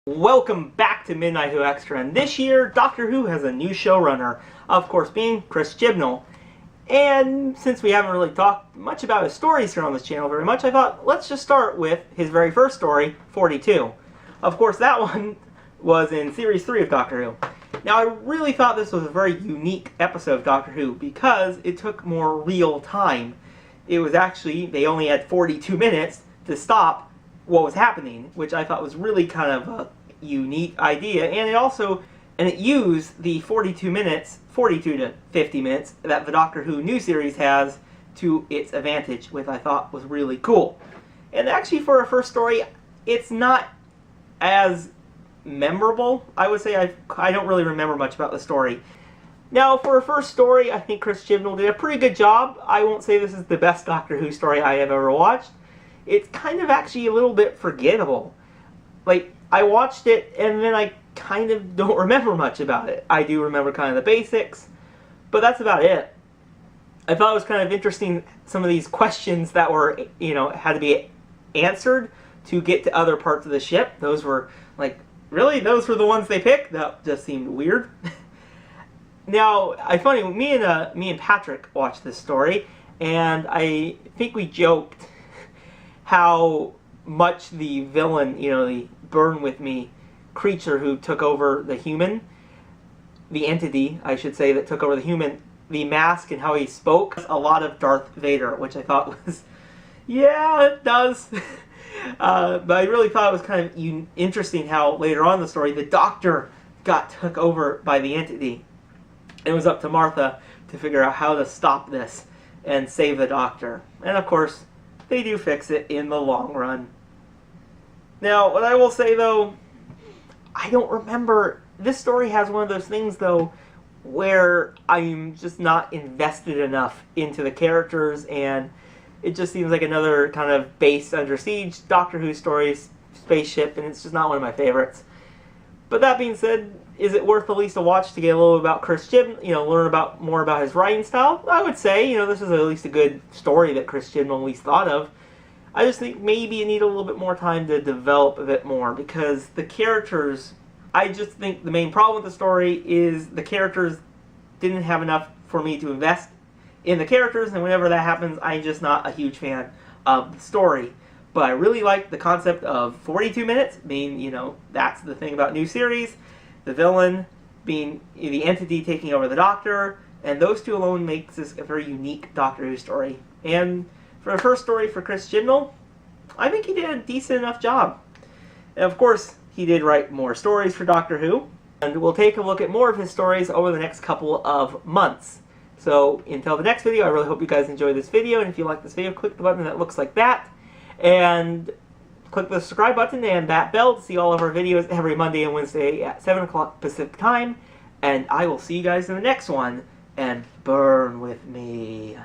Welcome back to Midnight Who Extra, and this year Doctor Who has a new showrunner, of course being Chris Chibnall. And since we haven't really talked much about his stories here on this channel very much, I thought let's just start with his very first story, 42. Of course that one was in Series 3 of Doctor Who. Now I really thought this was a very unique episode of Doctor Who because it took more real time. It was actually, they only had 42 minutes to stop what was happening, which I thought was really kind of a unique idea, and it used the 42 to 50 minutes that the Doctor Who new series has to its advantage, which I thought was really cool. And actually for a first story, it's not as memorable. I would say I don't really remember much about the story. Now for a first story, I think Chris Chibnall did a pretty good job. I won't say this is the best Doctor Who story I have ever watched. It's kind of actually a little bit forgettable. Like, I watched it and then I kind of don't remember much about it. I do remember kind of the basics, but that's about it. I thought it was kind of interesting, some of these questions that were, had to be answered to get to other parts of the ship. Those were, like, really? Those were the ones they picked? That just seemed weird. Now, funny, me and Patrick watched this story, and I think we joked how much the villain, the Burn With Me creature who took over the human, the entity, I should say, that took over the human, the mask and how he spoke, a lot of Darth Vader, which I thought was, yeah, it does. But I really thought it was kind of interesting how later on in the story, the Doctor got took over by the entity. It was up to Martha to figure out how to stop this and save the Doctor. And of course, they do fix it in the long run. Now, what I will say though, I don't remember, this story has one of those things though, where I'm just not invested enough into the characters, and it just seems like another kind of base under siege Doctor Who story, spaceship, and it's just not one of my favorites. But that being said, is it worth at least a watch to get a little about Chris Chibnall, learn more about his writing style? I would say, this is at least a good story that Chris Chibnall at least thought of. I just think maybe you need a little bit more time to develop a bit more, because the characters, I just think the main problem with the story is the characters didn't have enough for me to invest in the characters, and whenever that happens, I'm just not a huge fan of the story. But I really like the concept of 42 minutes, being, that's the thing about new series. The villain being the entity taking over the Doctor, and those two alone makes this a very unique Doctor Who story. And for a first story for Chris Chibnall, I think he did a decent enough job. And of course, he did write more stories for Doctor Who, and we'll take a look at more of his stories over the next couple of months. So until the next video, I really hope you guys enjoyed this video, and if you like this video, click the button that looks like that, and click the subscribe button and that bell to see all of our videos every Monday and Wednesday at 7 o'clock Pacific time. And I will see you guys in the next one. And burn with me.